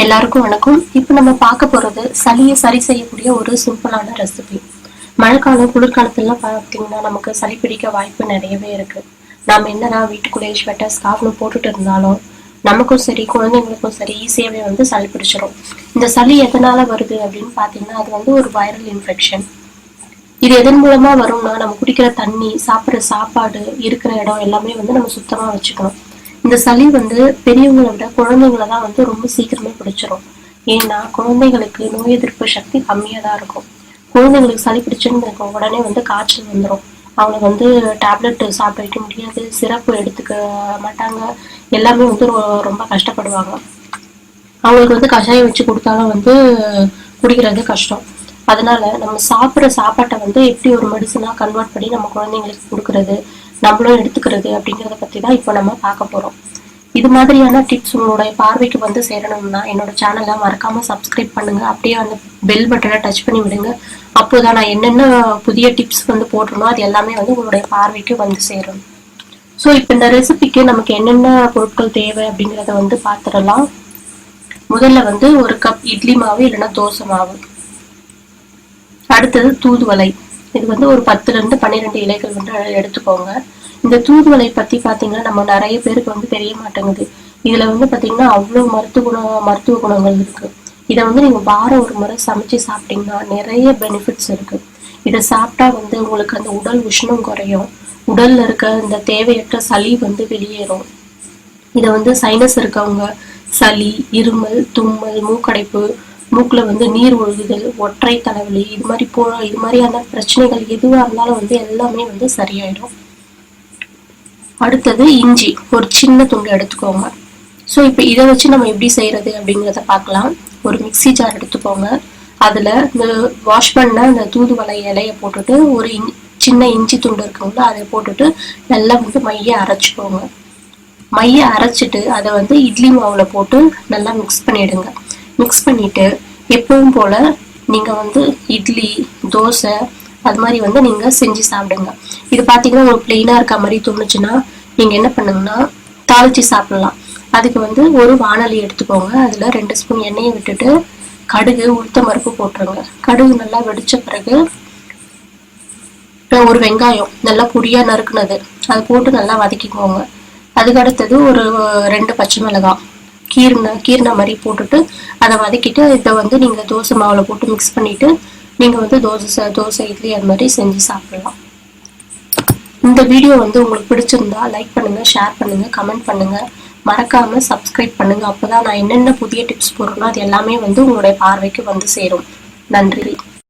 எல்லாருக்கும் வணக்கம். இப்போ நம்ம பார்க்க போறது சளியை சரி செய்யக்கூடிய ஒரு சிம்பிளான ரெசிபி. மழைக்காலம் குளிர்காலத்துலாம் பார்த்தீங்கன்னா நமக்கு சளி பிடிக்க வாய்ப்பு நிறையவே இருக்கு. நாம என்னதான் வீட்டுக்குள்ளேயே ஸ்வெட்டர் ஸ்கார்ஃப்னு போட்டுட்டு இருந்தாலும் நமக்கும் சரி குழந்தைங்களுக்கும் சரி ஈஸியாவே சளி பிடிச்சிடும். இந்த சளி எதனால வருது அப்படின்னு பார்த்தீங்கன்னா அது ஒரு வைரல் இன்ஃபெக்ஷன். இது எதன் மூலமா வரும்னா நம்ம குடிக்கிற தண்ணி, சாப்பிட்ற சாப்பாடு, இருக்கிற இடம் எல்லாமே நம்ம சுத்தமா வச்சுக்கணும். இந்த சளி பெரியவங்களை விட குழந்தைங்களை தான் ரொம்ப சீக்கிரமே பிடிச்சிரும். ஏன்னா குழந்தைகளுக்கு நோய் எதிர்ப்பு சக்தி கம்மியா தான் இருக்கும். குழந்தைங்களுக்கு சளி பிடிச்சுன்னு உடனே காய்ச்சல் வந்துடும். அவங்க டேப்லெட் சாப்பிட வைக்க முடியாது, சிரப்பு எடுத்துக்க மாட்டாங்க, எல்லாமே ரொம்ப கஷ்டப்படுவாங்க. அவங்களுக்கு கஷாயம் வச்சு கொடுத்தாலும் குடிக்கிறது கஷ்டம். அதனால நம்ம சாப்பிட்ற சாப்பாட்டை எப்படி ஒரு மெடிசனா கன்வெர்ட் பண்ணி நம்ம குழந்தைங்களுக்கு கொடுக்கறது, நம்மளும் எடுத்துக்கிறது அப்படிங்கிறத பத்தி தான் இப்போ நம்ம பார்க்க போறோம். இது மாதிரியான டிப்ஸ் உங்களுடைய பார்வைக்கு சேரணும்னா என்னோட சேனலை மறக்காம சப்ஸ்கிரைப் பண்ணுங்க. அப்படியே அந்த பெல் பட்டனை டச் பண்ணி விடுங்க. அப்போதான் நான் என்னென்ன புதிய டிப்ஸ் போடுறோமோ அது எல்லாமே உங்களுடைய பார்வைக்கு சேரும். ஸோ இப்போ இந்த ரெசிபிக்கு நமக்கு என்னென்ன பொருட்கள் தேவை அப்படிங்கிறத பார்த்துடலாம். முதல்ல ஒரு கப் இட்லி மாவு இல்லைன்னா தோசை மாவு. அடுத்தது தூதுவளை. இது ஒரு 10 to 12 இலைகள் எடுத்துக்கோங்க. இந்த தூதுவளை பத்தி பாத்தீங்கன்னா நம்ம நிறைய பேருக்கு தெரிய மாட்டேங்குது. இதுல பாத்தீங்கன்னா அவ்வளவு மருத்துவ குணங்கள் இருக்கு. இதை நீங்க வாரம் ஒரு முறை சமைச்சு சாப்பிட்டீங்கன்னா நிறைய பெனிஃபிட்ஸ் இருக்கு. இதை சாப்பிட்டா உங்களுக்கு அந்த உடல் உஷ்ணம் குறையும், உடல்ல இருக்க இந்த தேவையற்ற சளி வெளியேறும். இதை சைனஸ் இருக்கவங்க, சளி, இருமல், தும்மல், மூக்கடைப்பு, மூக்குல நீர் ஒழுகுதல், ஒற்றை தலைவலி, இது மாதிரியான பிரச்சனைகள் எதுவா இருந்தாலும் எல்லாமே சரியாயிடும். அடுத்தது இஞ்சி, ஒரு சின்ன துண்டு எடுத்துக்கோங்க. ஸோ இப்போ இதை வச்சு நம்ம எப்படி செய்யறது அப்படிங்கிறத பார்க்கலாம். ஒரு மிக்சி ஜார் எடுத்துக்கோங்க. அதுல இந்த வாஷ் பண்ண இந்த தூதுவளை இலைய போட்டுட்டு ஒரு சின்ன இஞ்சி துண்டு இருக்குங்களா அதை போட்டுட்டு நல்லா மைய அரைச்சிக்கோங்க. மைய அரைச்சிட்டு அதை இட்லி மாவுல போட்டு நல்லா மிக்ஸ் பண்ணிடுங்க. மிக்ஸ் பண்ணிட்டு எப்பவும் போல நீங்க இட்லி, தோசை அது மாதிரி நீங்க செஞ்சு சாப்பிடுங்க. இது பாத்தீங்கன்னா ஒரு பிளெயினா இருக்க மாதிரி தோணுச்சுன்னா நீங்க என்ன பண்ணுங்கன்னா தாளிச்சு சாப்பிடலாம். அதுக்கு ஒரு வாணலி எடுத்துக்கோங்க. அதுல 2 ஸ்பூன் எண்ணெயை விட்டுட்டு கடுகு, உளுத்தம் பருப்பு போட்டுருங்க. கடுகு நல்லா வெடிச்ச பிறகு ஒரு வெங்காயம் நல்லா பொடியா நறுக்குனது அதை போட்டு நல்லா வதக்கிக்கோங்க. அதுக்கு அடுத்தது ஒரு 2 பச்சை மிளகாய் கீர்ன மாதிரி போட்டுட்டு அதை வதக்கிட்டு இதை நீங்க தோசை மாவுல போட்டு மிக்ஸ் பண்ணிட்டு நீங்க தோசை இட்லி அது மாதிரி செஞ்சு சாப்பிடலாம். இந்த வீடியோ உங்களுக்கு பிடிச்சிருந்தா லைக் பண்ணுங்க, ஷேர் பண்ணுங்க, கமெண்ட் பண்ணுங்க, மறக்காம சப்ஸ்கிரைப் பண்ணுங்க. அப்பதான் நான் என்னென்ன புதிய டிப்ஸ் போடுறேனோ அது எல்லாமே உங்களுடைய பார்வைக்கு சேரும். நன்றி.